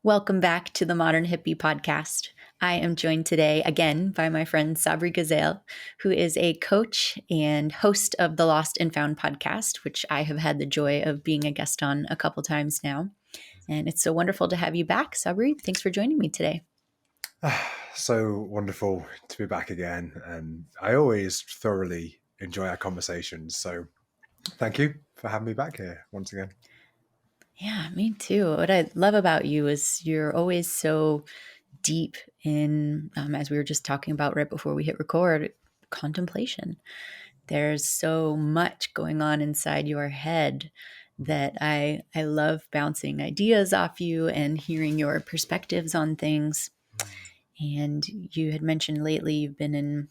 Welcome back to the Modern Hippie podcast. I am joined today again by my friend Sabri Gazail, who is a coach and host of the Lost and Found podcast, which I have had the joy of being a guest on a couple times now. And it's so wonderful to have you back, Sabri. Thanks for joining me today. So wonderful to be back again. And I always thoroughly enjoy our conversations. So thank you for having me back here once again. Yeah, me too. What I love about you is you're always so deep in, as we were just talking about right before we hit record, contemplation. There's so much going on inside your head that I love bouncing ideas off you and hearing your perspectives on things. And you had mentioned lately you've been in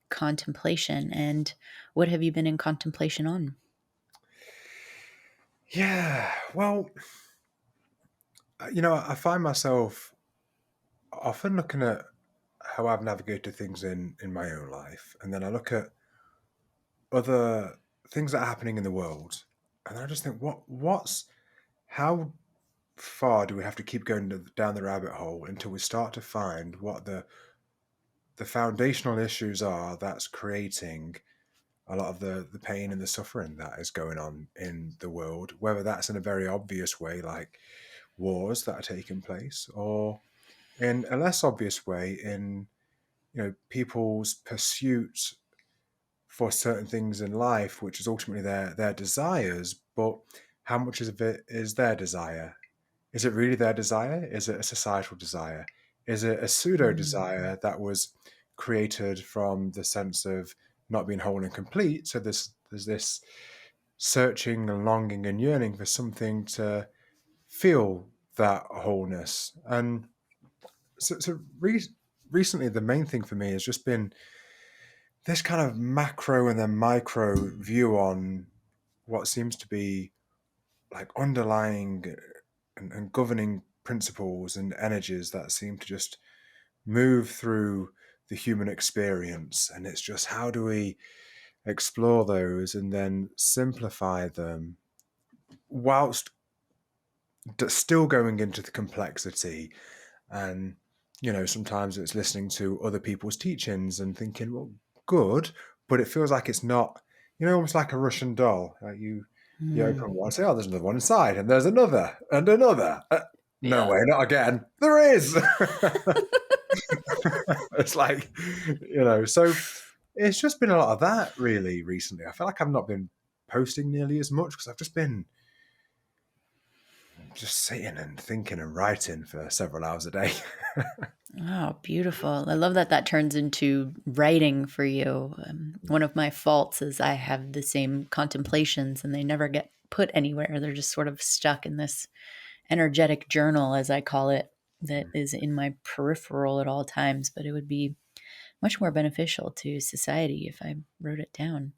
contemplation. And what have you been in contemplation on? Yeah, well, I find myself often looking at how I've navigated things in my own life. And then I look at other things that are happening in the world. And I just think, how far do we have to keep going down the rabbit hole until we start to find what the foundational issues are that's creating a lot of the pain and the suffering that is going on in the world, whether that's in a very obvious way, like wars that are taking place, or in a less obvious way, in people's pursuit for certain things in life, which is ultimately their desires. But how much of it is their desire? Is it really their desire? Is it a societal desire? Is it a pseudo desire that was created from the sense of not being whole and complete? So there's this searching and longing and yearning for something to feel that wholeness. And recently, the main thing for me has just been this kind of macro and then micro view on what seems to be like underlying and governing principles and energies that seem to just move through the human experience. And it's just how do we explore those and then simplify them whilst still going into the complexity. And sometimes it's listening to other people's teachings and thinking, well, good, but it feels like it's not, almost like a Russian doll. Like you open one and say, oh, there's another one inside, and there's another and another. No Yeah. way, not again. There is. It's like, so it's just been a lot of that really recently. I feel like I've not been posting nearly as much because I've just been just sitting and thinking and writing for several hours a day. Oh, beautiful. I love that that turns into writing for you. One of my faults is I have the same contemplations and they never get put anywhere. They're just sort of stuck in this energetic journal, as I call it, that is in my peripheral at all times. But it would be much more beneficial to society if I wrote it down.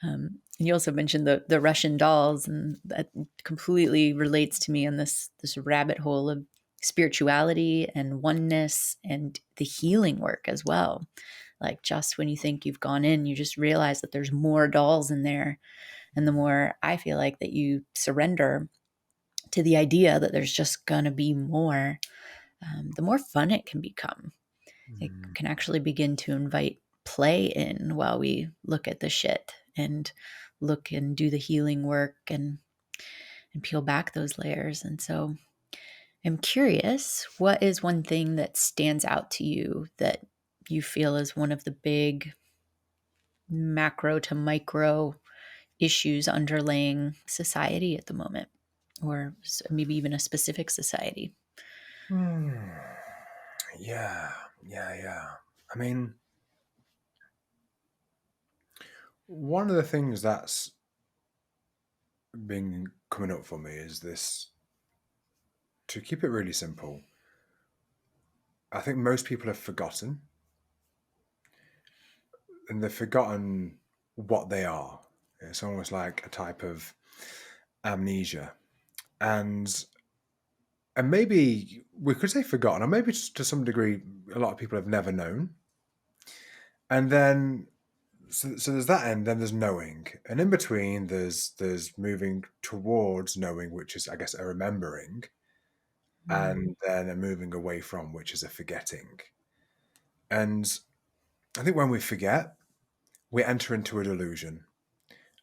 And you also mentioned the Russian dolls, and that completely relates to me on this rabbit hole of spirituality and oneness and the healing work as well. Like just when you think you've gone in, you just realize that there's more dolls in there. And the more I feel like that you surrender to the idea that there's just gonna be more, the more fun it can become. It can actually begin to invite play in while we look at the shit and look and do the healing work and peel back those layers. And so I'm curious, what is one thing that stands out to you that you feel is one of the big macro to micro issues underlaying society at the moment, or maybe even a specific society? Yeah. I mean, one of the things that's been coming up for me is this, to keep it really simple, I think most people have forgotten, and they've forgotten what they are. It's almost like a type of amnesia. And maybe we could say forgotten, or maybe to some degree, a lot of people have never known. And then, so there's that end, then there's knowing. And in between, there's moving towards knowing, which is, I guess, a remembering. Mm. and then a moving away from, which is a forgetting. And I think when we forget, we enter into a delusion.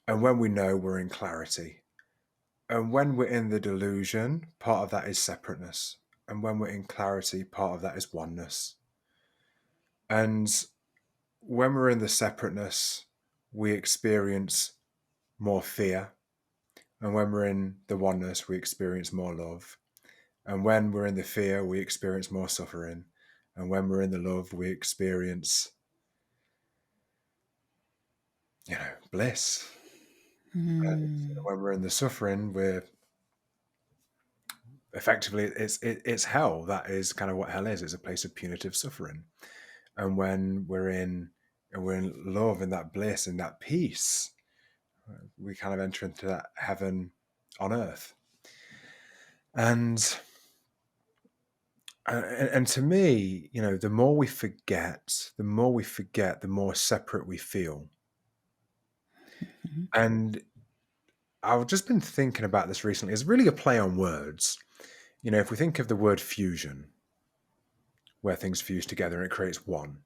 And when we know, we're in clarity. And when we're in the delusion, part of that is separateness. And when we're in clarity, part of that is oneness. And when we're in the separateness, we experience more fear. And when we're in the oneness, we experience more love. And when we're in the fear, we experience more suffering. And when we're in the love, we experience, bliss. And Mm. when we're in the suffering, we're effectively it's hell. That is kind of what hell is. It's a place of punitive suffering. And when we're in love and that bliss and that peace, we kind of enter into that heaven on earth. And to me, the more we forget, the more separate we feel. Mhm. And I've just been thinking about this recently. It's really a play on words. If we think of the word fusion, where things fuse together and it creates one,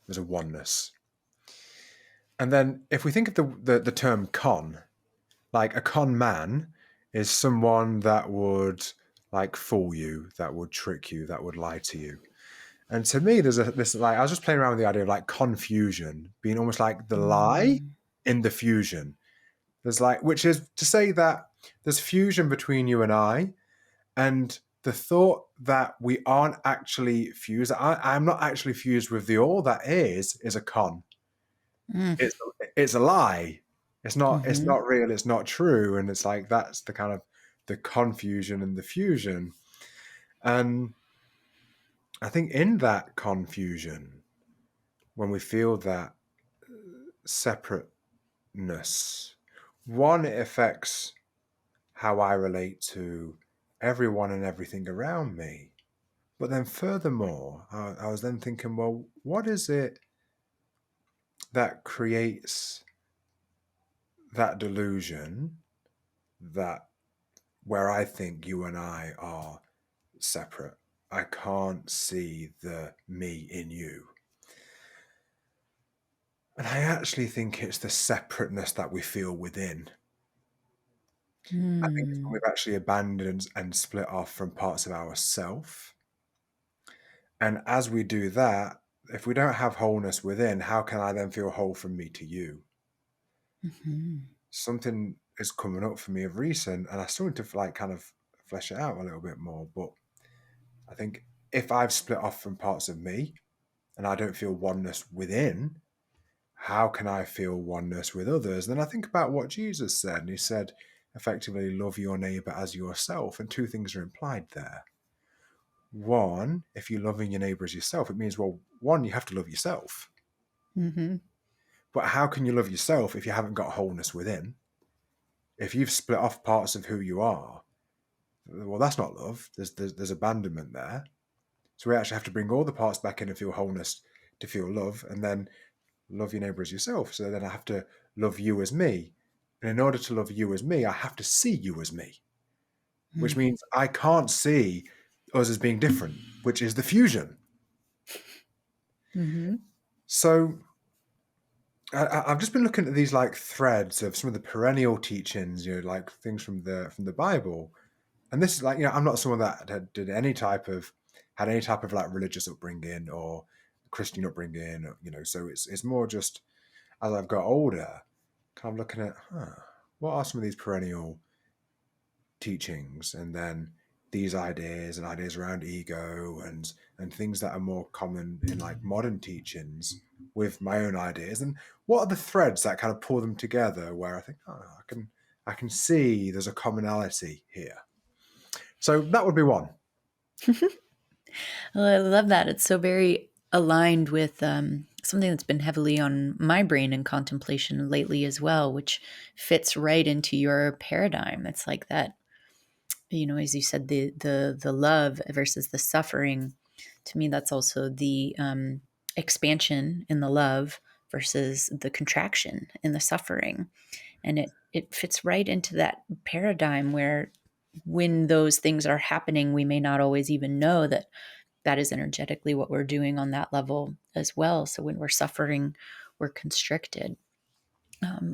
there's a oneness. And then if we think of the term con, like a con man is someone that would like fool you, that would trick you, that would lie to you. And to me, there's this like I was just playing around with the idea of like confusion being almost like the lie Mm. in the fusion. There's which is to say that there's fusion between you and I, and the thought that we aren't actually fused. I'm not actually fused with the all. That is a con. Mm. It's it's a lie. It's Mhm. not real. It's not true. And it's like that's the kind of the confusion and the fusion. And I think in that confusion, when we feel that separateness, one, it affects how I relate to everyone and everything around me. But then, furthermore, I was then thinking, well, what is it that creates that delusion that where I think you and I are separate? I can't see the me in you. And I actually think it's the separateness that we feel within. I think it's when Mm. we've actually abandoned and split off from parts of ourself. And as we do that, if we don't have wholeness within, how can I then feel whole from me to you? Mhm. Something is coming up for me of recent, and I started to kind of flesh it out a little bit more. But I think if I've split off from parts of me and I don't feel oneness within, how can I feel oneness with others? Then I think about what Jesus said, and he said, effectively, love your neighbor as yourself. And two things are implied there. One, if you're loving your neighbor as yourself, it means, well, one, you have to love yourself. Mhm. But how can you love yourself if you haven't got wholeness within? If you've split off parts of who you are, well, that's not love. There's abandonment there. So we actually have to bring all the parts back in and feel wholeness to feel love, and then love your neighbor as yourself. So then I have to love you as me. And in order to love you as me, I have to see you as me, which Mm. means I can't see us as being different, which is the fusion. Mhm. So I've just been looking at these threads of some of the perennial teachings, like things from the Bible, and this is I'm not someone that had any type of religious upbringing or Christian upbringing, so it's more just as I've got older, kind of looking at what are some of these perennial teachings, and then these ideas and ideas around ego and things that are more common in modern teachings with my own ideas, and what are the threads that kind of pull them together where I think I can see there's a commonality here. So that would be one. Well, I love that. It's so very aligned with something that's been heavily on my brain and contemplation lately as well, which fits right into your paradigm. It's like that, as you said, the love versus the suffering. To me, that's also the expansion in the love versus the contraction in the suffering, and it fits right into that paradigm where when those things are happening, we may not always even know that that is energetically what we're doing on that level as well. So when we're suffering, we're constricted.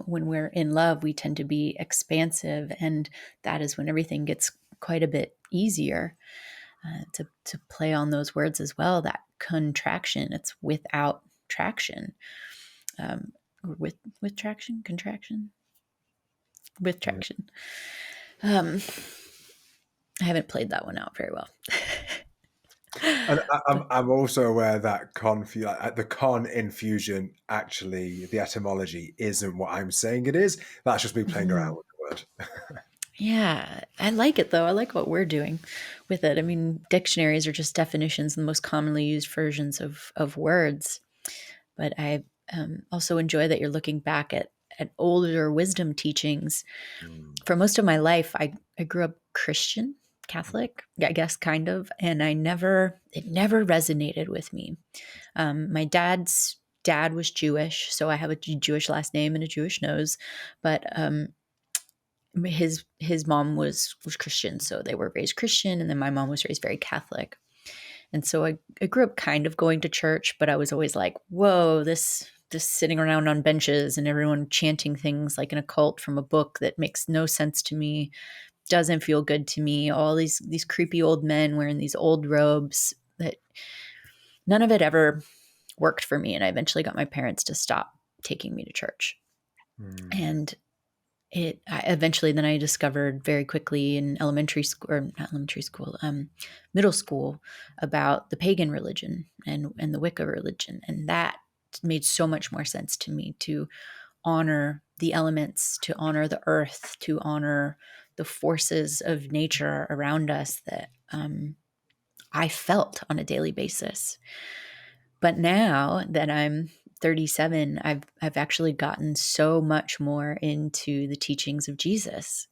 When we're in love, we tend to be expansive, and that is when everything gets quite a bit easier. To play on those words as well, that contraction, it's without traction. Or with traction, contraction, with Yeah. traction. I haven't played that one out very well. And But I'm also aware that the con infusion, actually, the etymology isn't what I'm saying it is. That's just me playing around mhm. with the word. Yeah, I like it though. I like what we're doing with it. I mean, dictionaries are just definitions, the most commonly used versions of words. But I also enjoy that you're looking back at older wisdom teachings. Mm. For most of my life, I grew up Christian, Catholic, I guess, kind of, and it never resonated with me. My dad's dad was Jewish, so I have a Jewish last name and a Jewish nose, but his mom was Christian, so they were raised Christian, and then my mom was raised very Catholic. And so I grew up kind of going to church, but I was always like, whoa, this sitting around on benches and everyone chanting things like in a cult from a book that makes no sense to me, doesn't feel good to me. All these creepy old men wearing these old robes, that none of it ever worked for me. And I eventually got my parents to stop taking me to church. Mm. And eventually then I discovered very quickly in elementary school, or not elementary school, middle school, about the pagan religion and the Wicca religion, and that made so much more sense to me, to honor the elements, to honor the earth, to honor the forces of nature around us that I felt on a daily basis. But now that I'm 37, I've actually gotten so much more into the teachings of Jesus,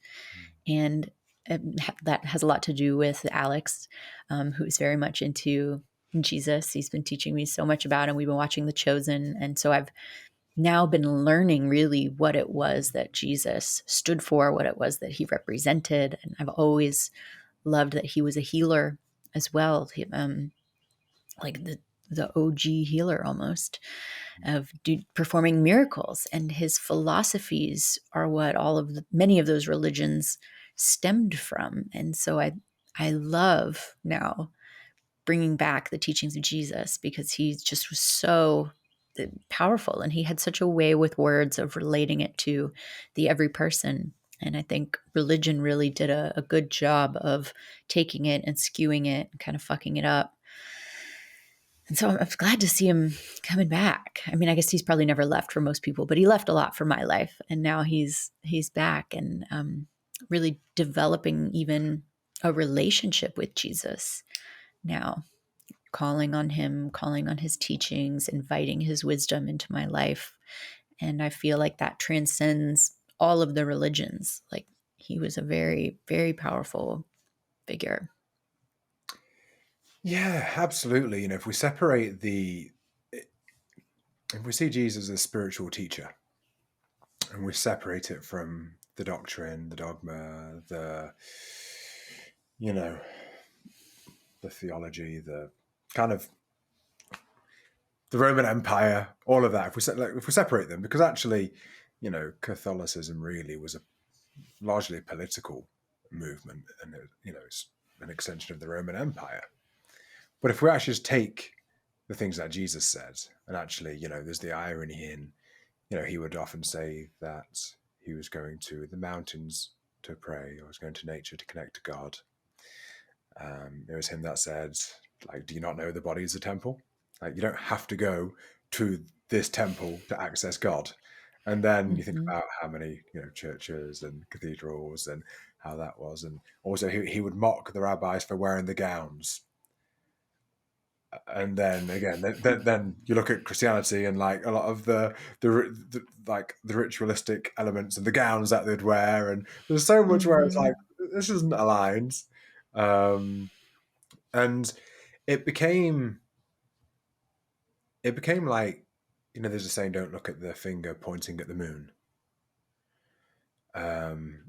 and that has a lot to do with Alex, who's very much into Jesus. He's been teaching me so much about him. We've been watching The Chosen, and so I've now been learning really what it was that Jesus stood for, what it was that he represented, and I've always loved that he was a healer as well. Like the OG healer almost, of performing miracles, and his philosophies are what many of those religions stemmed from. And so I love now bringing back the teachings of Jesus, because he just was so powerful, and he had such a way with words of relating it to the every person. And I think religion really did a good job of taking it and skewing it and kind of fucking it up. And so I'm glad to see him coming back. I mean, I guess he's probably never left for most people, but he left a lot for my life, and now he's back, and really developing even a relationship with Jesus now, calling on him, calling on his teachings, inviting his wisdom into my life. And I feel like that transcends all of the religions. Like, he was a very, very powerful figure. Yeah, absolutely. If we separate if we see Jesus as a spiritual teacher, and we separate it from the doctrine, the dogma, you know, the theology, the kind of the Roman Empire, all of that. If we separate them, because actually, Catholicism really was largely a political movement, and it's an extension of the Roman Empire. But if we actually just take the things that Jesus said, and actually, there's the irony in, he would often say that he was going to the mountains to pray, or was going to nature to connect to God. It was him that said, like, do you not know the body is a temple? Like, you don't have to go to this temple to access God. And then you think Mm-hmm. about how many, churches and cathedrals and how that was. And also he would mock the rabbis for wearing the gowns. And then again, then you look at Christianity, and like a lot of the ritualistic elements and the gowns that they'd wear, and there's so much where it's Mm-hmm. like, this isn't aligned. Um, and it became like, there's a saying, don't look at the finger pointing at the moon.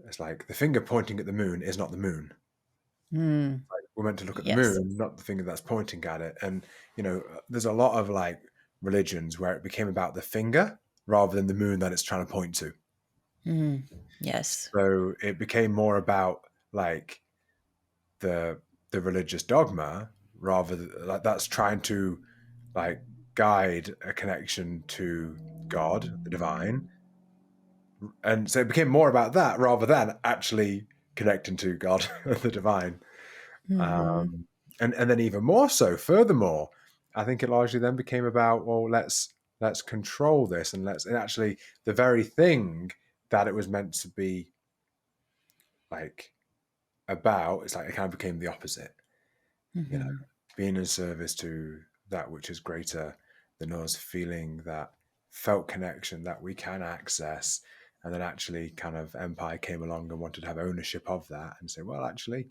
It's like the finger pointing at the moon is not the moon. Mm, We're meant to look at the yes. moon, not the finger that's pointing at it. And there's a lot of like religions where it became about the finger rather than the moon that it's trying to point to. Mm, yes. So it became more about like the religious dogma rather like that's trying to like guide a connection to God, the divine. And so it became more about that rather than actually connecting to God, the divine. Hmm. Um, and then even more so, furthermore, I think it largely then became about, well, let's control this, and actually the very thing that it was meant to be like about, it's like it kind of became the opposite. You know, Hmm. being in service to that which is greater than us, feeling that felt connection that we can access. And then actually kind of empire came along and wanted to have ownership of that and say, well, actually,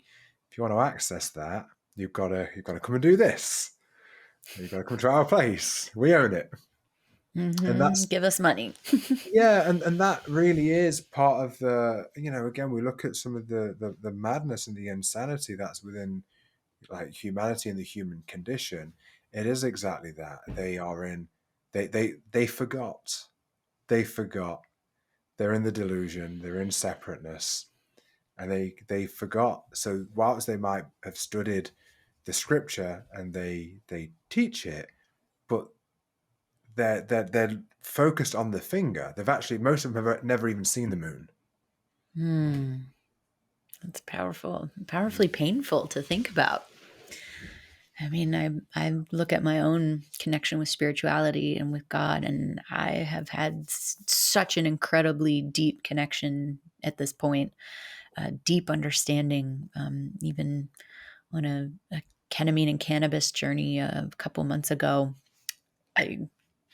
if you want to access that, you've got to come and do this. You've got to come to our place. We own it. And Hmm. that's Give us money. yeah, and that really is part of the, again, we look at some of the madness and the insanity that's within like humanity and the human condition. It is exactly that. They forgot. They forgot. They're in the delusion, they're in separateness, and they forgot. So whilst they might have studied the scripture and they teach it, but they're focused on the finger. They've actually, most of them have never even seen the moon. Hmm. That's powerful, powerfully painful to think about. I mean, I look at my own connection with spirituality and with God, and I have had such an incredibly deep connection at this point, a deep understanding. Even on a ketamine and cannabis journey a couple months ago,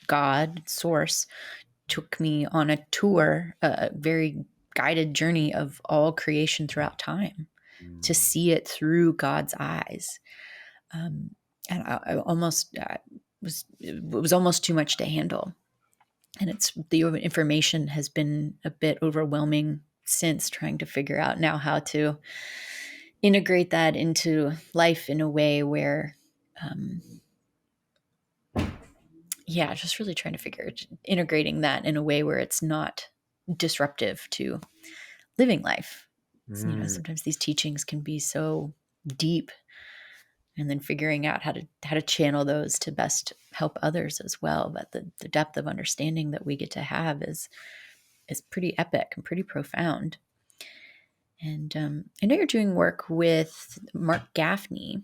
God, Source, took me on a tour, a very guided journey of all creation throughout time to Mm. see it through God's eyes. Um, and I almost it was almost too much to handle. And it's the information has been a bit overwhelming since, trying to figure out now how to integrate that into life in a way where um, yeah, just really trying to figure integrating that in a way where it's not disruptive to living life. Mm. Sometimes these teachings can be so deep, and then figuring out how to channel those to best help others as well. But the depth of understanding that we get to have is pretty epic and pretty profound. And I know you're doing work with Marc Gafni.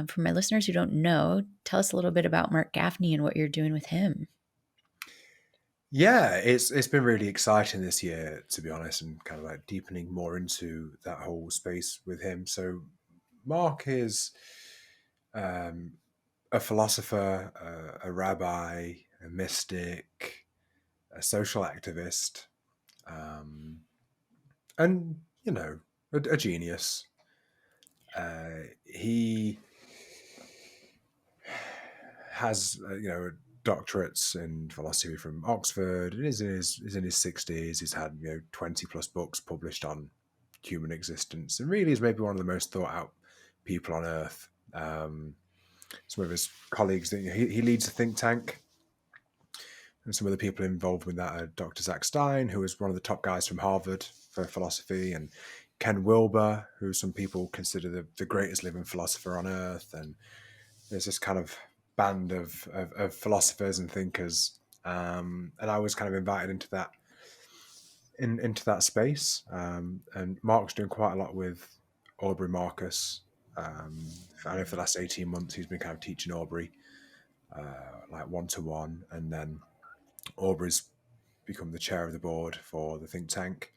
For my listeners who don't know, tell us a little bit about Marc Gafni and what you're doing with him. Yeah, it's been really exciting this year, to be honest, and kind of like deepening more into that whole space with him. So Mark is um, a philosopher, a rabbi, a mystic, a social activist, um, and a genius. He has doctorates in philosophy from Oxford. He's in his 60s. He's had 20 plus books published on human existence, and really is maybe one of the most thought out people on earth. Some of his colleagues, he leads a think tank, and some of the people involved with that are Dr. Zach Stein, who is one of the top guys from Harvard for philosophy, and Ken Wilber, who some people consider the greatest living philosopher on earth. And there's this kind of band of philosophers and thinkers, and I was kind of invited into that space. And Mark's doing quite a lot with Aubrey Marcus. I know for the last 18 months he's been kind of teaching Aubrey like one to one, and then Aubrey's become the chair of the board for the think tank.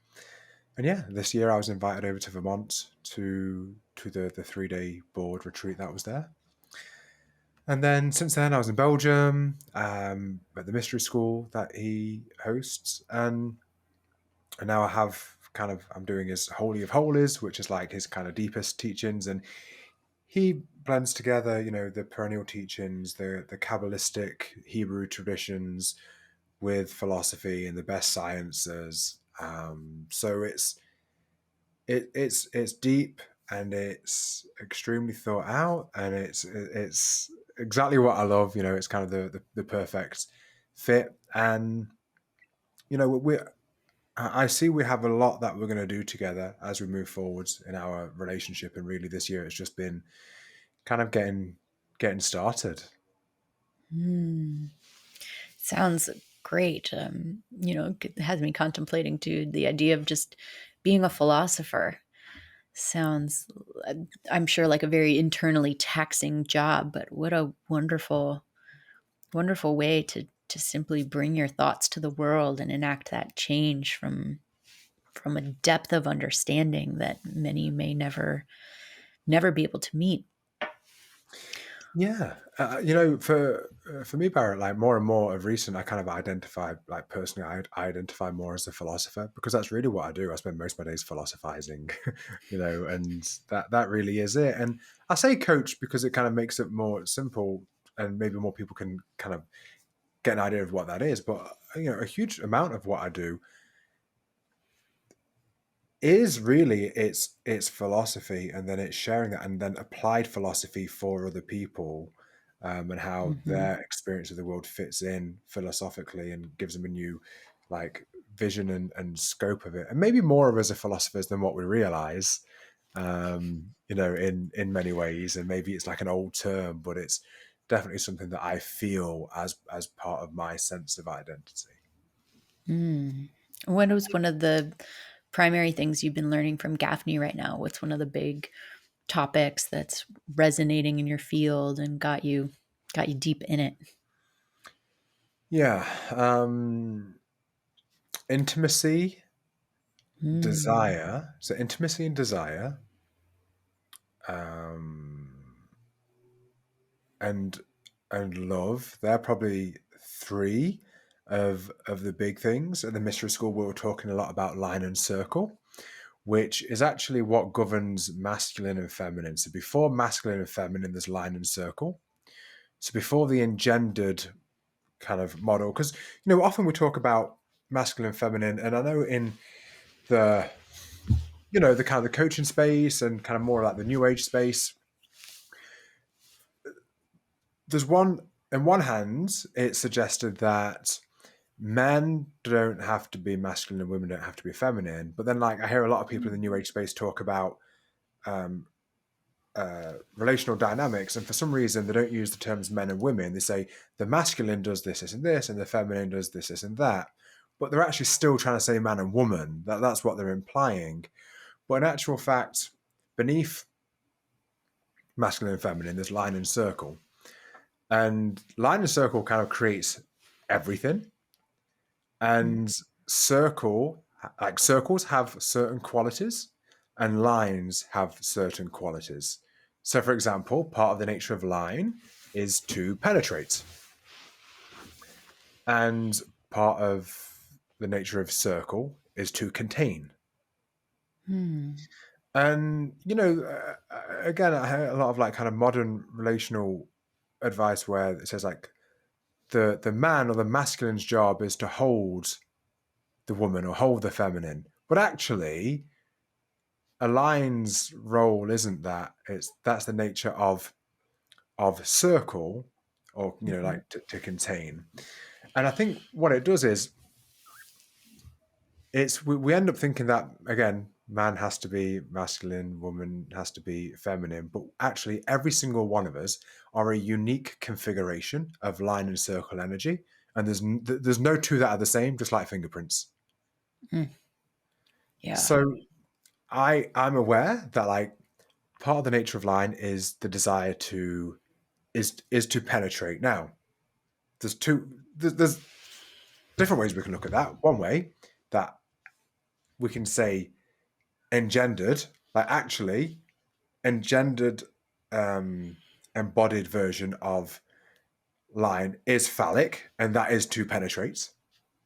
And yeah, this year I was invited over to Vermont to the 3 day board retreat that was there. And then since then, I was in Belgium at the mystery school that he hosts, and now I have I'm doing his Holy of Holies, which is like his kind of deepest teachings, and he blends together, the perennial teachings, the Kabbalistic Hebrew traditions with philosophy and the best sciences, So it's deep, and it's extremely thought out, and it's exactly what I love. It's kind of the perfect fit. And we I see we have a lot that we're going to do together as we move forwards in our relationship. And really, this year it's just been kind of getting started. Sounds great. It has me contemplating too the idea of just being a philosopher. Sounds, I'm sure, like a very internally taxing job, but what a wonderful, wonderful way to simply bring your thoughts to the world and enact that change from a depth of understanding that many may never be able to meet. Yeah, for me, Barrett, like more and more of recent, I kind of identify, like personally, I identify more as a philosopher, because that's really what I do. I spend most of my days philosophizing, and that really is it. And I say coach because it kind of makes it more simple, and maybe more people can kind of get an idea of what that is. But a huge amount of what I do is really it's philosophy, and then it's sharing that, and then applied philosophy for other people, and how Hmm. their experience of the world fits in philosophically and gives them a new, like, vision and scope of it, and maybe more of us as philosophers than what we realize, in many ways. And maybe it's like an old term, but it's definitely something that I feel as part of my sense of identity. What was one of the primary things you've been learning from Gafni right now? What's one of the big topics that's resonating in your field and got you deep in it? Yeah. Intimacy, Mm. desire. So intimacy and desire, um, and love. They're probably three of the big things. At the mystery school, we were talking a lot about line and circle, which is actually what governs masculine and feminine. So before masculine and feminine, there's line and circle. So before the engendered kind of model, because often we talk about masculine and feminine, and I know in the the kind of the coaching space and kind of more like the new age space, there's one in one hand it suggested that men don't have to be masculine and women don't have to be feminine. But then, like, I hear a lot of people in the new age space talk about um, relational dynamics, and for some reason they don't use the terms men and women. They say the masculine does this and this, and the feminine does this and that, but they're actually still trying to say man and woman. That's what they're implying. But in actual fact, beneath masculine and feminine, there's line and circle. And line and circle kind of creates everything. And circles have certain qualities, and lines have certain qualities. So, for example, part of the nature of line is to penetrate, and part of the nature of circle is to contain. Hmm. And again, I hear a lot of like kind of modern relational advice where it says like the man or the masculine's job is to hold the woman or hold the feminine. But actually, a lion's role isn't that. That's the nature of circle, or Mhm. like to contain. And I think what it does is we end up thinking that, again, man has to be masculine, woman has to be feminine, but actually every single one of us are a unique configuration of line and circle energy, and there's no two that are the same, just like fingerprints. Mm. Yeah. So I'm aware that, like, part of the nature of line is the desire to is to penetrate. Now, there's different ways we can look at that. One way that we can say engendered, like actually engendered, um, embodied version of line is phallic, and that is to penetrate,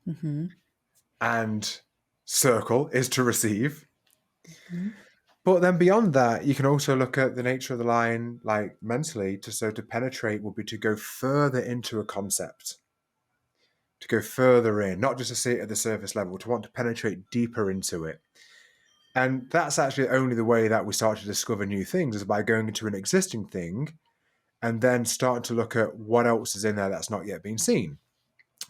Hmm. and circle is to receive. Hmm. But then beyond that, you can also look at the nature of the line, like mentally. To penetrate would be to go further into a concept, to go further in, not just to see it at the surface level, to want to penetrate deeper into it. And that's actually only the way that we start to discover new things, is by going into an existing thing and then starting to look at what else is in there that's not yet been seen.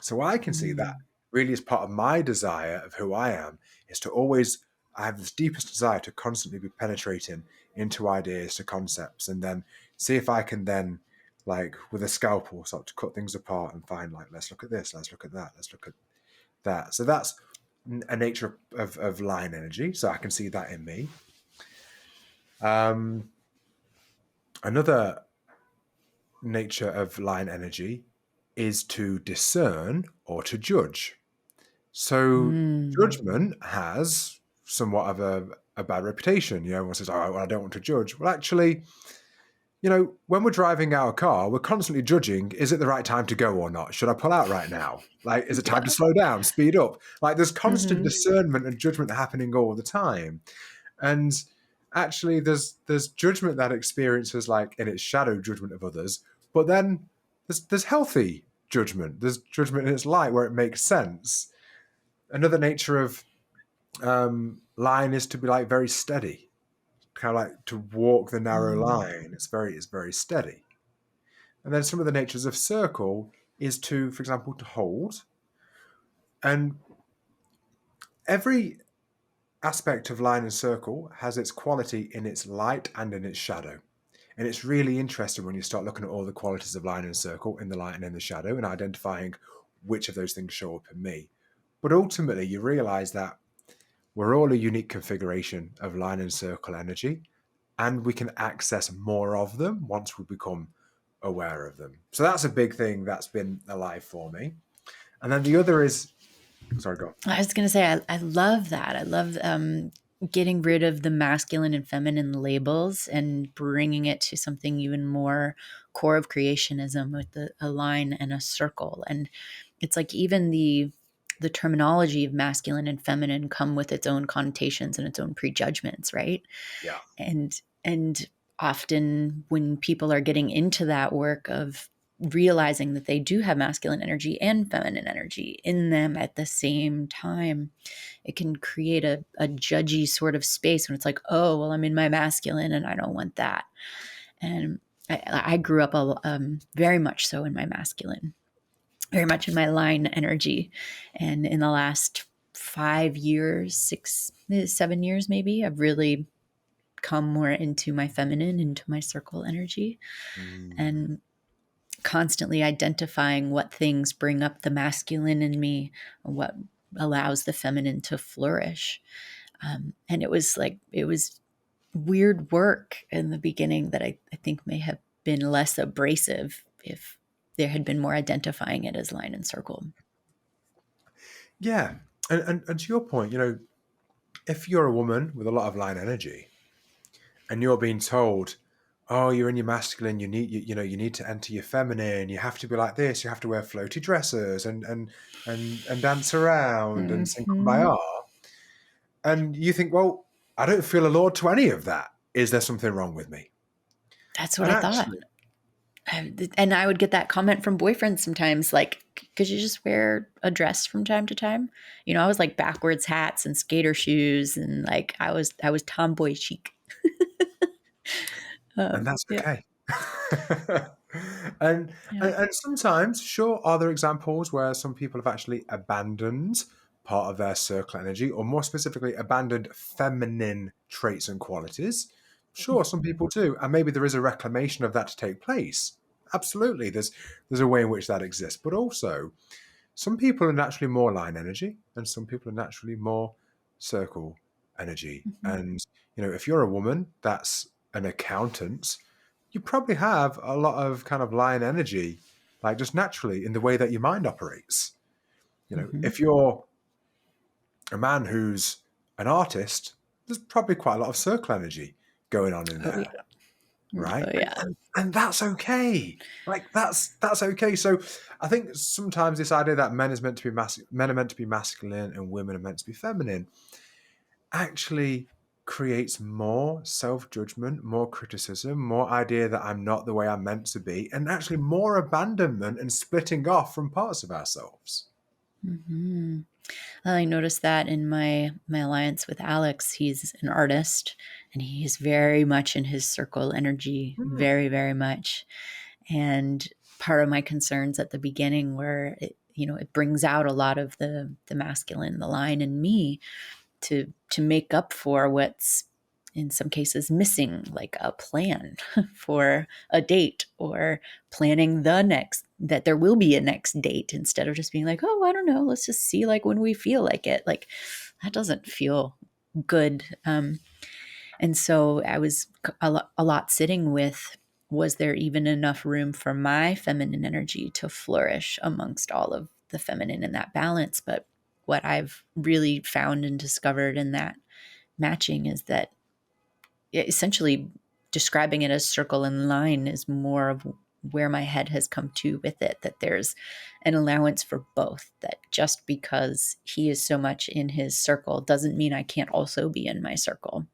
So I can see that Mm. really as part of my desire of who I am, is to always, I have this deepest desire to constantly be penetrating into ideas, to concepts, and then see if I can then, like with a scalpel, start to cut things apart and find, like, let's look at this, let's look at that, let's look at that. So that's a nature of line energy. So I can see that in me. Another nature of line energy is to discern or to judge. So Mm. judgment has somewhat of a bad reputation. Everyone says, "Oh, well, I don't want to judge." Well, actually, when we're driving our car, we're constantly judging, is it the right time to go or not? Should I pull out right now? Like, is it time to Yeah. slow down, speed up? Like, there's constant Hmm. discernment and judgment happening all the time. And actually, there's judgment that experiences, like, in its shadow, judgment of others, but then there's healthy judgment. There's judgment in its light where it makes sense. Another nature of line is to be, like, very steady, kind of like to walk the narrow Mm. line. It's very steady. And then some of the natures of circle is to, for example, to hold. And every aspect of line and circle has its quality in its light and in its shadow. And it's really interesting when you start looking at all the qualities of line and circle in the light and in the shadow, and identifying which of those things show up in me. But ultimately, you realize that we're all a unique configuration of line and circle energy, and we can access more of them once we become aware of them. So that's a big thing that's been alive for me. And then the other is, sorry, go on. I was going to say, I love that. I love getting rid of the masculine and feminine labels and bringing it to something even more core of creationism with a line and a circle. And it's like even the terminology of masculine and feminine come with its own connotations and its own prejudgments, right? Yeah. And often when people are getting into that work of realizing that they do have masculine energy and feminine energy in them at the same time, it can create a judgy sort of space when it's like, oh, well, I'm in my masculine and I don't want that. And I grew up very much so in my masculine, very much in my line energy. And in the last 5 years, 6, 7 years, maybe, I've really come more into my feminine, into my circle energy, Mm. and constantly identifying what things bring up the masculine in me, what allows the feminine to flourish. And it was weird work in the beginning that I think may have been less abrasive if there had been more identifying it as line and circle. Yeah. And to your point, if you're a woman with a lot of line energy and you're being told, oh, you're in your masculine, you need to enter your feminine, you have to be like this, you have to wear floaty dresses and dance around and sing Hmm. kumbaya. And you think, well, I don't feel allured to any of that. Is there something wrong with me? That's what And I thought. actually, And I would get that comment from boyfriends sometimes, like, could you just wear a dress from time to time? I was like backwards hats and skater shoes, and like I was tomboy chic. and that's Yeah, okay. and, yeah. and sometimes, sure, are there examples where some people have actually abandoned part of their circle energy, or more specifically, abandoned feminine traits and qualities? Sure, some Mhm. people do, and maybe there is a reclamation of that to take place. Absolutely, there's a way in which that exists, but also some people are naturally more line energy, and some people are naturally more circle energy. Mhm. And if you're a woman that's an accountant, you probably have a lot of kind of line energy, like just naturally in the way that your mind operates. Mhm. If you're a man who's an artist, there's probably quite a lot of circle energy going on in Oh there, yeah. right? Oh And yeah. and, and that's okay. Like that's okay. So I think sometimes this idea that men are meant to be masculine and women are meant to be feminine actually creates more self-judgment, more criticism, more idea that I'm not the way I'm meant to be, and actually more abandonment and splitting off from parts of ourselves. Hmm. I noticed that in my alliance with Alex. He's an artist, and he's very much in his circle energy, Mm. very, very much. And part of my concerns at the beginning were, it brings out a lot of the masculine, the line in me, to make up for what's in some cases missing, like a plan for a date, or planning that there will be a next date, instead of just being like, oh, I don't know, let's just see, like, when we feel like it. Like, that doesn't feel good. And so I was a lot sitting with, was there even enough room for my feminine energy to flourish amongst all of the feminine in that balance? But what I've really found and discovered in that matching is that, essentially, describing it as circle and line is more of where my head has come to with it, that there's an allowance for both, that just because he is so much in his circle doesn't mean I can't also be in my circle.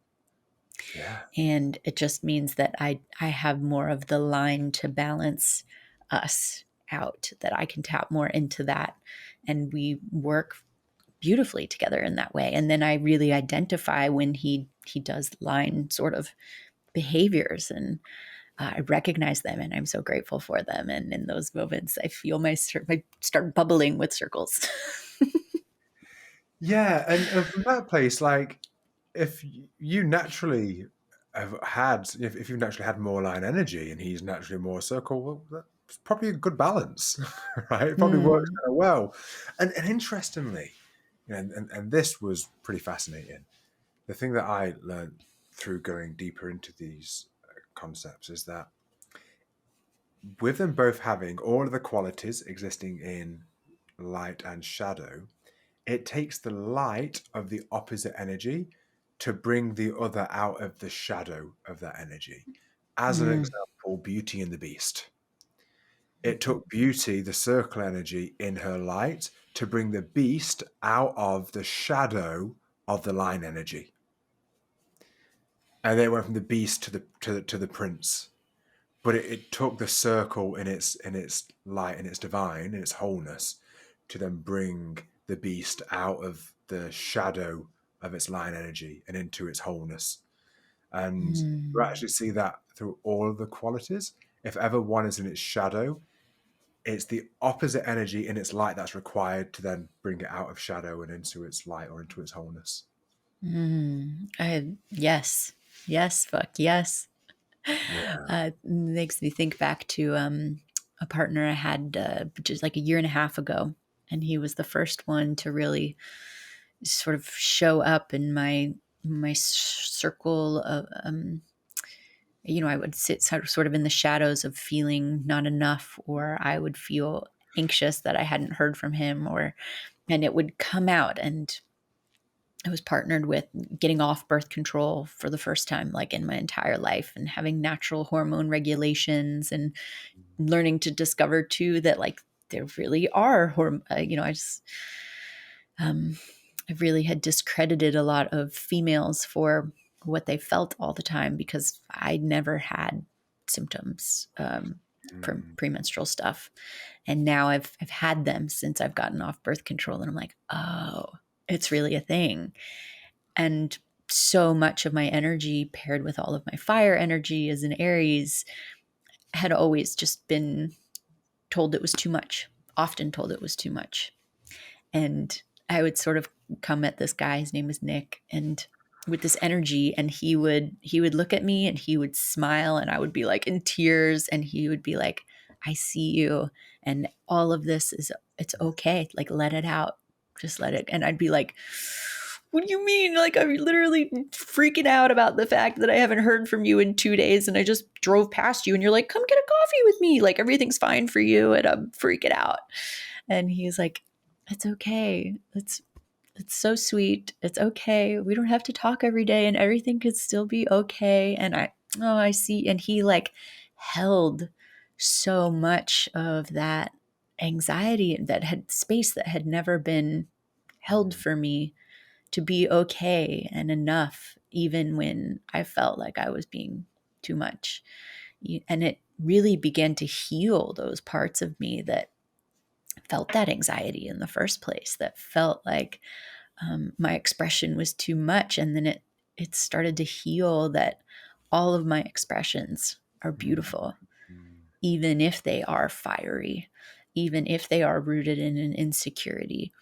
Yeah. And it just means that I have more of the line to balance us out, that I can tap more into that, and we work beautifully together in that way. And then I really identify when he does line sort of behaviors, and I recognize them, and I'm so grateful for them. And in those moments, I feel I start bubbling with circles. Yeah, and from that place, like, if you naturally if you've naturally had more line energy and he's naturally more circle, well, that's probably a good balance, right? It probably works Mm, kind of well. And interestingly, and this was pretty fascinating. The thing that I learned through going deeper into these concepts is that with them both having all of the qualities existing in light and shadow, it takes the light of the opposite energy to bring the other out of the shadow of that energy. As an mm, example, Beauty and the Beast. It took Beauty, the circle energy, in her light to bring the beast out of the shadow of the line energy. And they went from the beast to the prince. But it took the circle in its light, in its divine, in its wholeness, to then bring the beast out of the shadow of its line energy and into its wholeness. And you mm. actually see that through all of the qualities. If ever one is in its shadow, it's the opposite energy in its light that's required to then bring it out of shadow and into its light or into its wholeness. Yes, yes, fuck yes. Yeah. Makes me think back to a partner I had just like a year and a half ago, and he was the first one to really sort of show up in my circle of, I would sit sort of in the shadows of feeling not enough, or I would feel anxious that I hadn't heard from him, and it would come out. And I was partnered with getting off birth control for the first time, like, in my entire life, and having natural hormone regulations, and learning to discover too that, like, there really are I just I really had discredited a lot of females for what they felt all the time, because I never had symptoms from Mm. premenstrual stuff, and now I've had them since I've gotten off birth control, and I'm like, oh, it's really a thing. And so much of my energy, paired with all of my fire energy as an Aries, had always just been told it was too much, often told it was too much. And I would sort of come at this guy, his name was Nick, and with this energy, and he would look at me and he would smile, and I would be like in tears, and he would be like, I see you, and all of this is, it's okay, like, let it out, just let it. And I'd be like, what do you mean? Like, I'm literally freaking out about the fact that I haven't heard from you in 2 days, and I just drove past you, and you're like, come get a coffee with me, like, everything's fine for you, and I'm freaking out. And he's like, it's okay. It's so sweet. It's okay. We don't have to talk every day, and everything could still be okay. And I see. And he, like, held so much of that anxiety, that had space that had never been held Mm. for me, to be okay and enough, even when I felt like I was being too much. And it really began to heal those parts of me that felt that anxiety in the first place, that felt like my expression was too much. And then it started to heal that all of my expressions are Mm, beautiful, mm. even if they are fiery, even if they are rooted in an insecurity,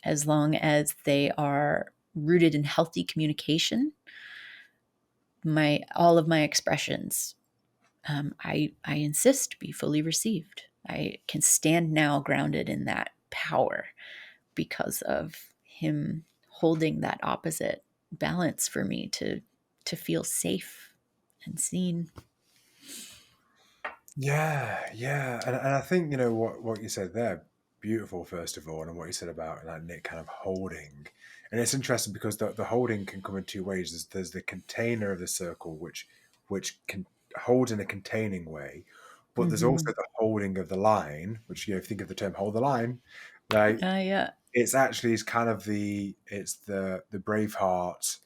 as long as they are rooted in healthy communication. My all of my expressions, I insist, be fully received. I can stand now grounded in that power because of him holding that opposite balance for me to feel safe and seen. Yeah, yeah, and I think, you know, what you said there, beautiful, first of all, and what you said about like Nick kind of holding, and it's interesting because the holding can come in two ways. There's the container of the circle, which can hold in a containing way, but there's also Mm-hmm. the holding of the line, which, you know, if you think of the term "hold the line," like Yeah. it's actually is kind of it's the Braveheart,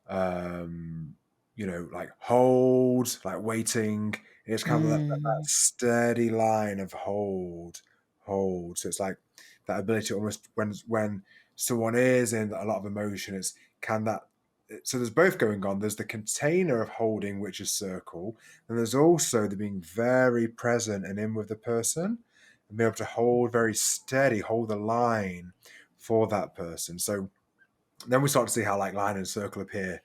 um, you know, like hold, like waiting. It's kind of that Mm. steady line of hold, hold. So it's like that ability to almost when someone is in a lot of emotion, it's can that. So there's both going on. There's the container of holding, which is circle, and there's also the being very present and in with the person, and being able to hold very steady, hold the line for that person. So then we start to see how like line and circle appear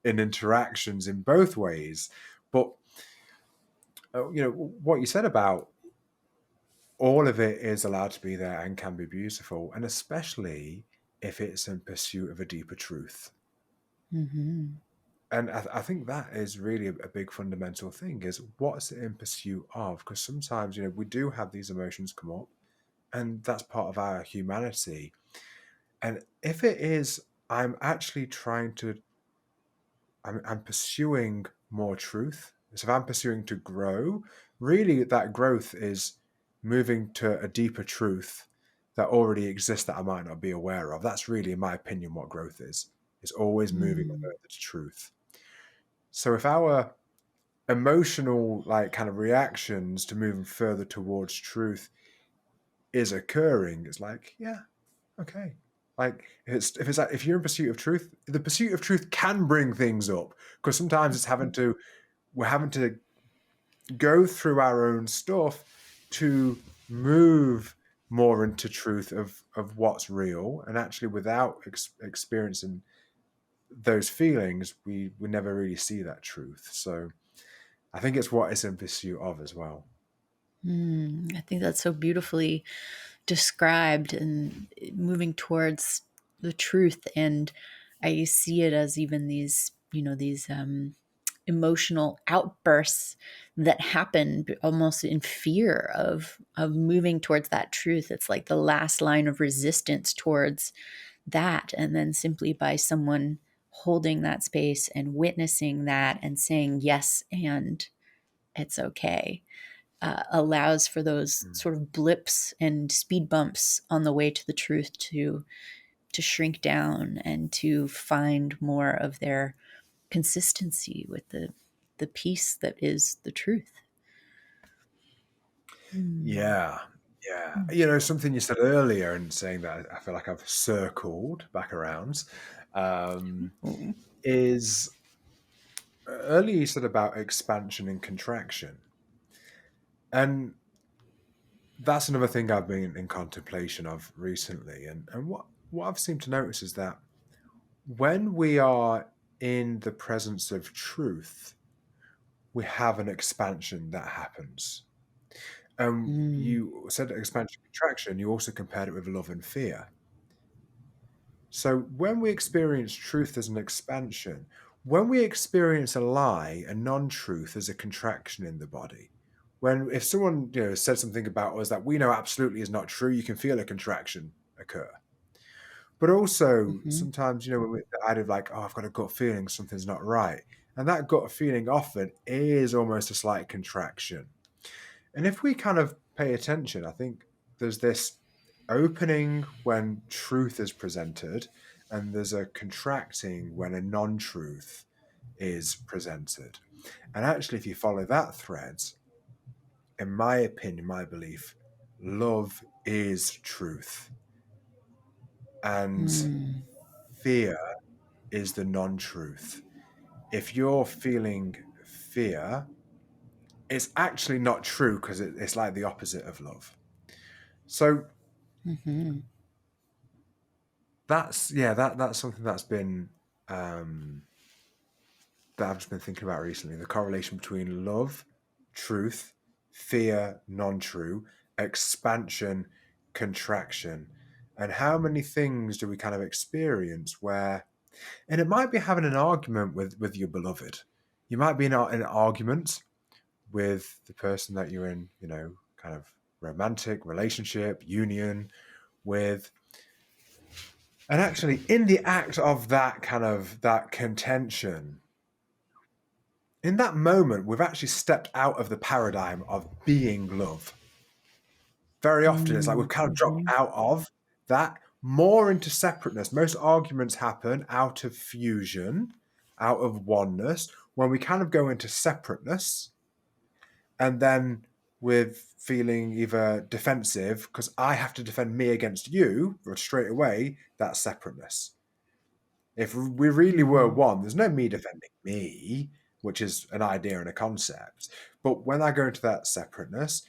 in interactions in both ways. But you know what you said about all of it is allowed to be there and can be beautiful, and especially if it's in pursuit of a deeper truth. Mm-hmm. And I think that is really a big fundamental thing: is what's it in pursuit of? Because sometimes, you know, we do have these emotions come up, and that's part of our humanity. And if it is, I'm actually trying to I'm pursuing more truth. So if I'm pursuing to grow, really that growth is moving to a deeper truth that already exists that I might not be aware of. That's really, in my opinion, what growth is. It's always moving Mm. further to truth. So if our emotional like kind of reactions to moving further towards truth is occurring, it's like, yeah, okay. Like if it's like if you're in pursuit of truth, the pursuit of truth can bring things up because sometimes it's having to we're having to go through our own stuff to move more into truth of what's real, and actually without experiencing those feelings we never really see that truth. So I think it's what it's in pursuit of as well. I think that's so beautifully described, and moving towards the truth. And I see it as even these, these emotional outbursts that happen almost in fear of moving towards that truth. It's like the last line of resistance towards that. And then simply by someone holding that space and witnessing that and saying yes, and it's okay, allows for those Mm. sort of blips and speed bumps on the way to the truth to shrink down and to find more of their consistency with the peace that is the truth. Mm. Yeah, yeah. You know, something you said earlier and saying that I feel like I've circled back around, um, Mm. is earlier you said about expansion and contraction. And that's another thing I've been in contemplation of recently. And what I've seemed to notice is that when we are in the presence of truth, we have an expansion that happens. Mm. You said expansion contraction, you also compared it with love and fear. So when we experience truth as an expansion, when we experience a lie, a non-truth as a contraction in the body, when if someone, you know, said something about us that we know absolutely is not true, you can feel a contraction occur. But also Mhm. sometimes, you know, when the idea of like, oh, I've got a gut feeling something's not right, and that gut feeling often is almost a slight contraction. And if we kind of pay attention, I think there's this opening when truth is presented, and there's a contracting when a non truth is presented. And actually, if you follow that thread, in my opinion, my belief, love is truth, and Mm. fear is the non-truth. If you're feeling fear, it's actually not true because it's like the opposite of love. So Mm-hmm. that's something that's been that I've just been thinking about recently. The correlation between love, truth, fear, non-true, expansion, contraction, and how many things do we kind of experience where, and it might be having an argument with your beloved. You might be in an argument with the person that you're in, kind of romantic relationship, union with. And actually, in the act of that kind of that contention, in that moment, we've actually stepped out of the paradigm of being love. Very often, it's like we've kind of dropped Mm-hmm. out of that more into separateness. Most arguments happen out of fusion, out of oneness, when we kind of go into separateness, and then with feeling either defensive because I have to defend me against you, or straight away, that's separateness. If we really were Mm-hmm. one, there's no me defending me, which is an idea and a concept. But when I go into that separateness,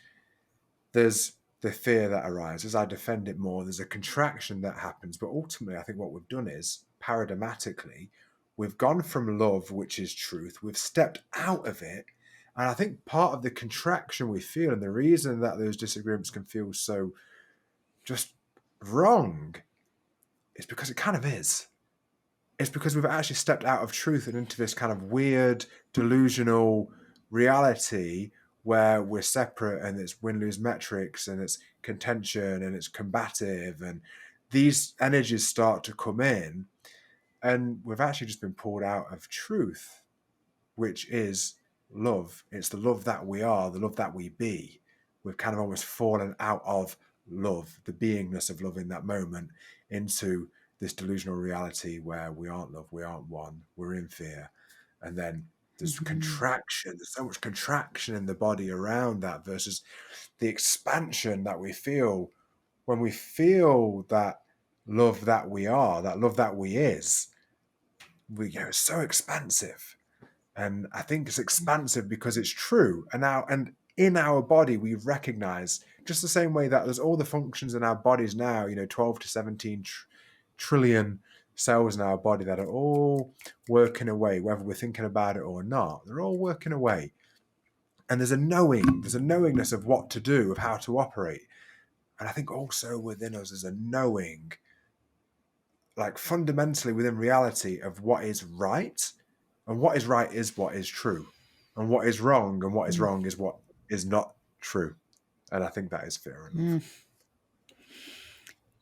there's the fear that arises. I defend it more. There's a contraction that happens. But ultimately, I think what we've done is, paradigmatically, we've gone from love, which is truth, we've stepped out of it. And I think part of the contraction we feel and the reason that those disagreements can feel so just wrong is because it kind of is. It's because we've actually stepped out of truth and into this kind of weird, delusional reality where we're separate and it's win-lose metrics and it's contention and it's combative and these energies start to come in and we've actually just been pulled out of truth, which is love. It's the love that we are, the love that we be. We've kind of almost fallen out of love, the beingness of love in that moment, into this delusional reality where we aren't love, we aren't one, we're in fear. And then there's Mm-hmm. contraction, there's so much contraction in the body around that versus the expansion that we feel when we feel that love that we are, that love that we is. It's so expansive. And I think it's expansive because it's true. And in our body, we recognize just the same way that there's all the functions in our bodies now, 12 to 17 trillion cells in our body that are all working away, whether we're thinking about it or not. They're all working away. And there's a knowingness of what to do, of how to operate. And I think also within us is a knowing, like fundamentally within reality, of what is right. And what is right is what is true. And what is wrong and what is wrong is what is not true. And I think that is fear and love. Mm-hmm.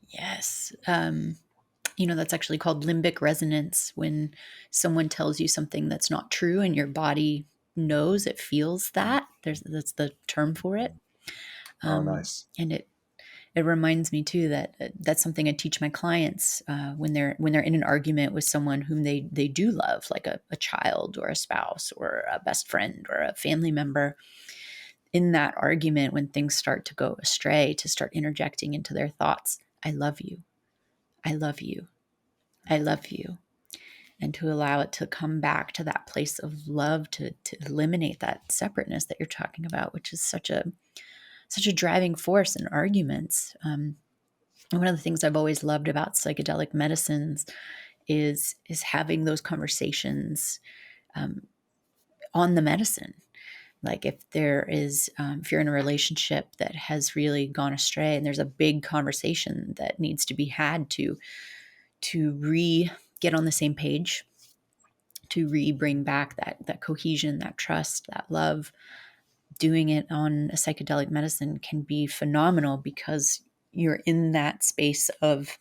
Yes. That's actually called limbic resonance when someone tells you something that's not true and your body knows it feels that. That's the term for it. Oh, nice. And it reminds me too that that's something I teach my clients when they're in an argument with someone whom they do love, like a child or a spouse or a best friend or a family member. In that argument, when things start to go astray, to start interjecting into their thoughts, I love you. I love you. I love you. And to allow it to come back to that place of love, to eliminate that separateness that you're talking about, which is such a driving force in arguments. And one of the things I've always loved about psychedelic medicines is having those conversations on the medicine. Like if you're in a relationship that has really gone astray, and there's a big conversation that needs to be had to get on the same page, to bring back that cohesion, that trust, that love. Doing it on a psychedelic medicine can be phenomenal because you're in that space of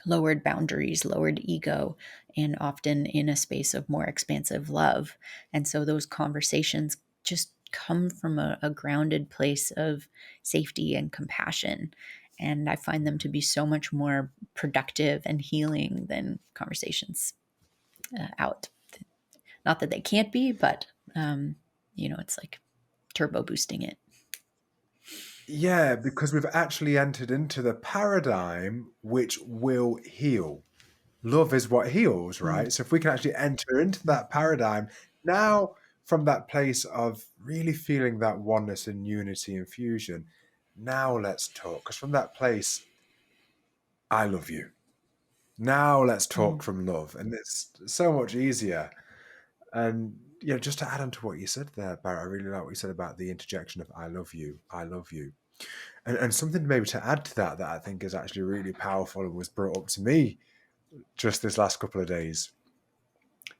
lowered boundaries, lowered ego, and often in a space of more expansive love. And so those conversations just come from a grounded place of safety and compassion. And I find them to be so much more productive and healing than conversations out. Not that they can't be, but it's like turbo boosting it. Yeah, because we've actually entered into the paradigm which will heal. Love is what heals, Mm, right? So if we can actually enter into that mhm, paradigm now from that place of really feeling that oneness and unity and fusion, now let's talk. Because from that place, I love you. Now let's talk mm, from love. And it's so much easier. And just to add on to what you said there, Barrett, I really like what you said about the interjection of I love you, I love you. And something maybe to add to that I think is actually really powerful and was brought up to me just this last couple of days.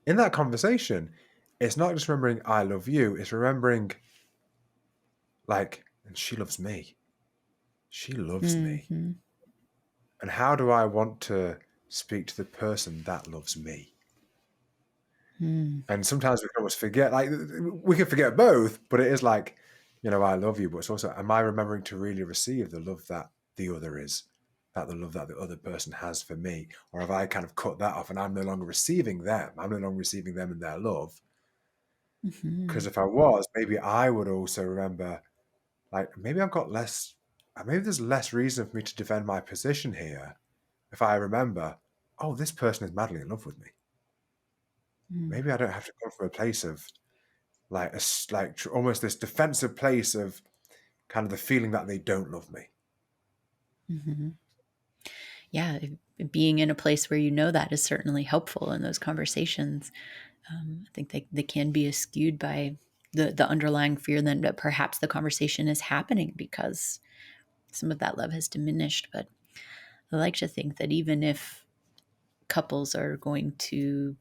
In that conversation, it's not just remembering I love you, it's remembering like, and she loves me. She loves me. mhm, And how do I want to speak to the person that loves me? mm, And sometimes we can almost forget, like, we can forget both, but it is like, I love you, but it's also, am I remembering to really receive the love that the other is, that the love that the other person has for me? Or have I kind of cut that off and I'm no longer receiving them? I'm no longer receiving them and their love. Because mhm, if I was, maybe I would also remember, like, maybe I've got less, maybe there's less reason for me to defend my position here if I remember, oh, this person is madly in love with me. mm, Maybe I don't have to come from a place of like almost this defensive place of kind of the feeling that they don't love me. mhm. Yeah, being in a place where you know that is certainly helpful in those conversations. I think they can be skewed by the underlying fear that perhaps the conversation is happening because some of that love has diminished. But I like to think that even if couples are going to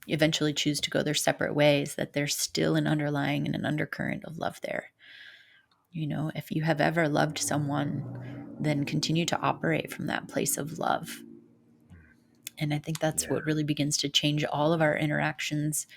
eventually choose to go their separate ways, that there's still an underlying and an undercurrent of love there. If you have ever loved someone, then continue to operate from that place of love. And I think that's Yeah. what really begins to change all of our interactions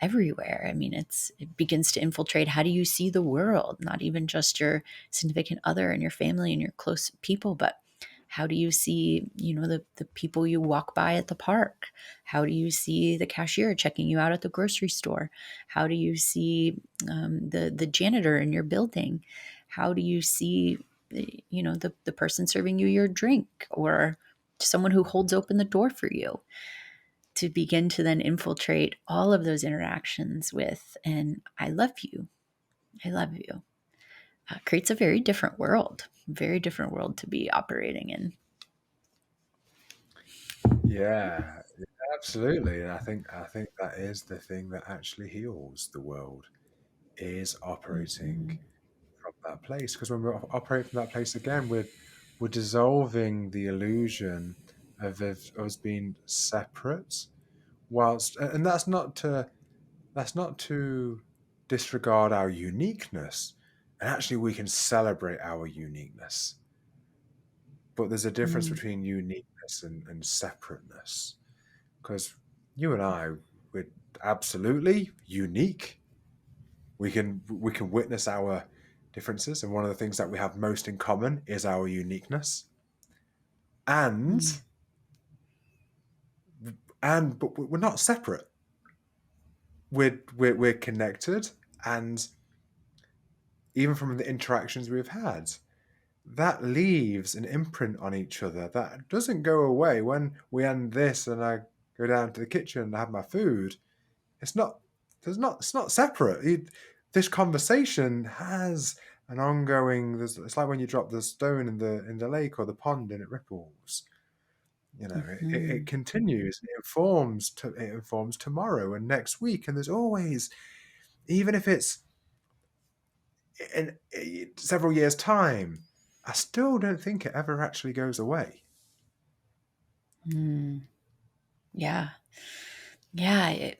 everywhere. I mean, it begins to infiltrate how do you see the world, not even just your significant other and your family and your close people, but how do you see, the people you walk by at the park? How do you see the cashier checking you out at the grocery store? How do you see the janitor in your building? How do you see, the person serving you your drink or someone who holds open the door for you? To begin to then infiltrate all of those interactions with, and I love you, I love you, creates a very different world to be operating in. Yeah, absolutely. And I think that is the thing that actually heals the world is operating Mm-hmm. from that place. Because when we're operating from that place again, we're dissolving the illusion of us being separate. Whilst and that's not to disregard our uniqueness. And actually we can celebrate our uniqueness. But there's a difference Mm, between uniqueness and separateness. Because you and I, we're absolutely unique. We can witness our differences, and one of the things that we have most in common is our uniqueness. mm, And but we're not separate. We're connected, and even from the interactions we've had, that leaves an imprint on each other that doesn't go away when we end this and I go down to the kitchen and have my food. It's not it's not separate. This conversation has an ongoing. It's like when you drop the stone in the lake or the pond and it ripples. It mhm, continues. It informs tomorrow and next week, and there's always, even if it's in several years' time, I still don't think it ever actually goes away. mm. Yeah, yeah.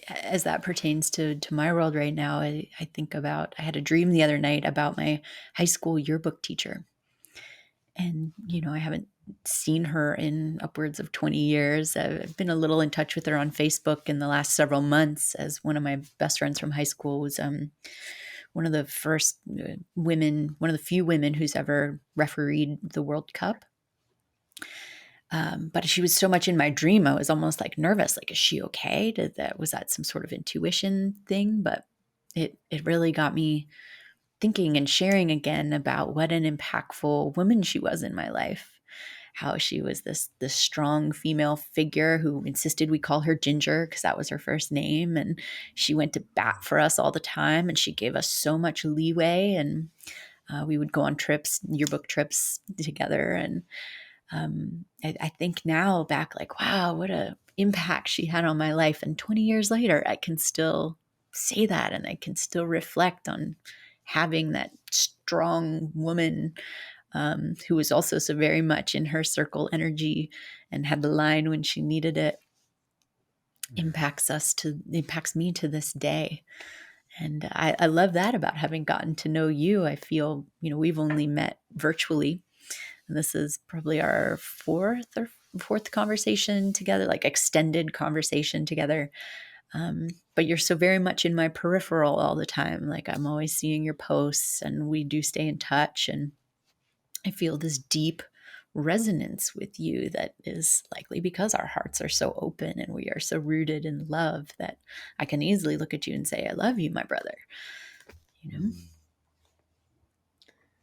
As that pertains to my world right now, I think about, I had a dream the other night about my high school yearbook teacher. And, I haven't seen her in upwards of 20 years. I've been a little in touch with her on Facebook in the last several months, as one of my best friends from high school was one of the first women, one of the few women who's ever refereed the World Cup. But she was so much in my dream, I was almost like nervous. Like, is she okay? Was that some sort of intuition thing? But it really got me thinking and sharing again about what an impactful woman she was in my life. How she was this strong female figure who insisted we call her Ginger because that was her first name, and she went to bat for us all the time, and she gave us so much leeway, and we would go on trips, yearbook trips together, and I think now back like, wow, what a impact she had on my life. And 20 years later, I can still say that, and I can still reflect on having that strong woman who was also so very much in her circle energy and had the line when she needed it. Impacts me to this day. And I love that about having gotten to know you. I feel, we've only met virtually, and this is probably our fourth conversation together, like extended conversation together. But you're so very much in my peripheral all the time. Like I'm always seeing your posts, and we do stay in touch. And I feel this deep resonance with you that is likely because our hearts are so open and we are so rooted in love that I can easily look at you and say, I love you, my brother. You know? Mm.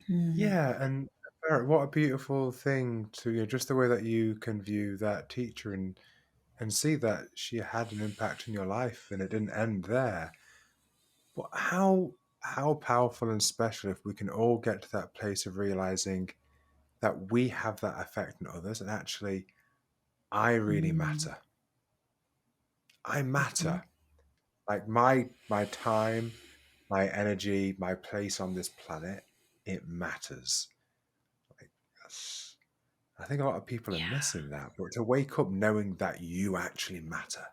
Mm. Yeah, and Barrett, what a beautiful thing to, just the way that you can view that teacher and see that she had an impact in your life and it didn't end there. But how powerful and special if we can all get to that place of realizing that we have that effect on others, and actually I really Mm. matter. I Mhm. matter. Like my time, my energy, my place on this planet, it matters. Like that's, I think a lot of people are Yeah. missing that. But to wake up knowing that you actually matter.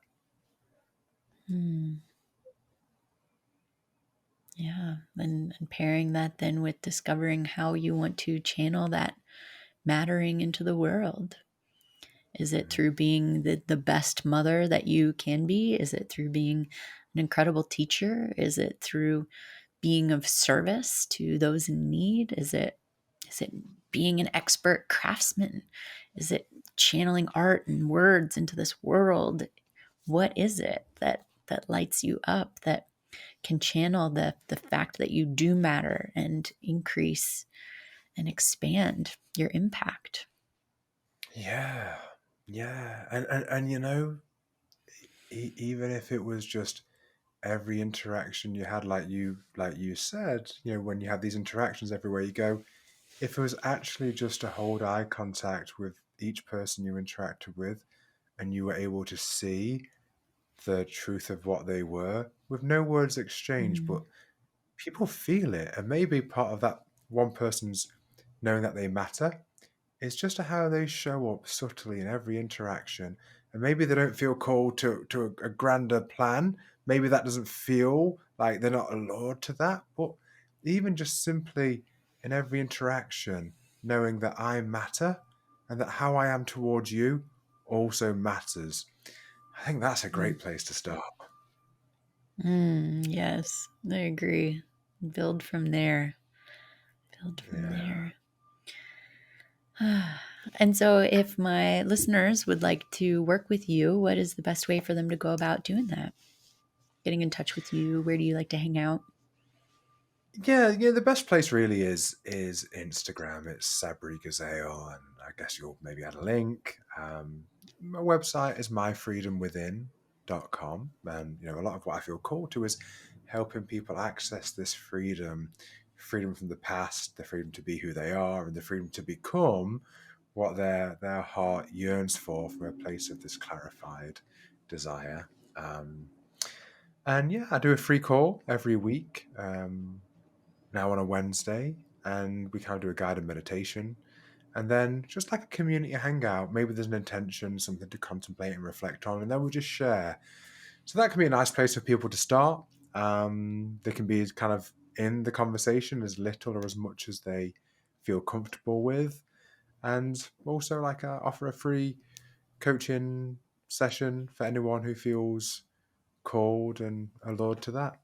Mm. Yeah. And pairing that then with discovering how you want to channel that mattering into the world. Is it Mm. through being the best mother that you can be? Is it through being an incredible teacher? Is it through being of service to those in need? Is it being an expert craftsman? Is it channeling art and words into this world? What is it that lights you up, that can channel the fact that you do matter and increase and expand your impact? Yeah, yeah, and even if it was just every interaction you had, like you said, when you have these interactions everywhere you go, if it was actually just to hold eye contact with each person you interacted with, and you were able to see the truth of what they were with no words exchanged, Mm. but people feel it, and maybe part of that one person's knowing that they matter. It's just how they show up subtly in every interaction. And maybe they don't feel called to a grander plan. Maybe that doesn't feel like they're not allured to that. But even just simply in every interaction, knowing that I matter and that how I am towards you also matters. I think that's a great place to start. Yes, I agree. Build from there. Build from Yeah. there. And so, if my listeners would like to work with you, what is the best way for them to go about doing that? Getting in touch with you? Where do you like to hang out? Yeah. The best place really is Instagram. It's Sabri Gazail, and I guess you'll maybe add a link. My website is myfreedomwithin.com, and a lot of what I feel called to is helping people access this freedom from the past, the freedom to be who they are, and the freedom to become what their heart yearns for from a place of this clarified desire. And yeah, I do a free call every week. Now on a Wednesday, and we kind of do a guided meditation. And then just like a community hangout, maybe there's an intention, something to contemplate and reflect on, and then we just share. So that can be a nice place for people to start. They can be kind of in the conversation as little or as much as they feel comfortable with. And also, offer a free coaching session for anyone who feels called and allured to that.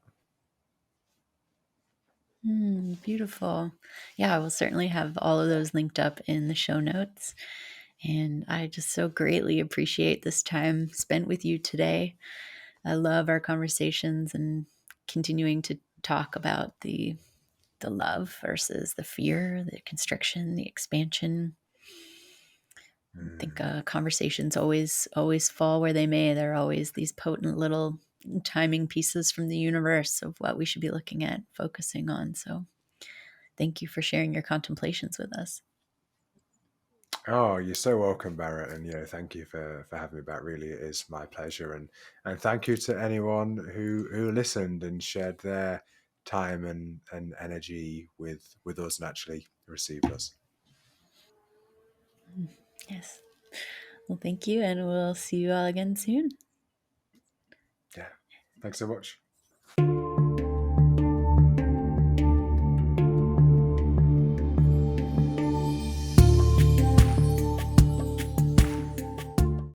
Beautiful. Yeah, I will certainly have all of those linked up in the show notes. And I just so greatly appreciate this time spent with you today. I love our conversations and continuing to talk about the the love versus the fear, the constriction, the expansion. I think conversations always fall where they may. They're always these potent little timing pieces from the universe of what we should be looking at, focusing on. So thank you for sharing your contemplations with us. Oh, you're so welcome, Barrett, and thank you for having me back. Really, it is my pleasure, and thank you to anyone who listened and shared their time and energy with us and actually received us. Yes. Well, thank you, and we'll see you all again soon. Yeah, thanks so much.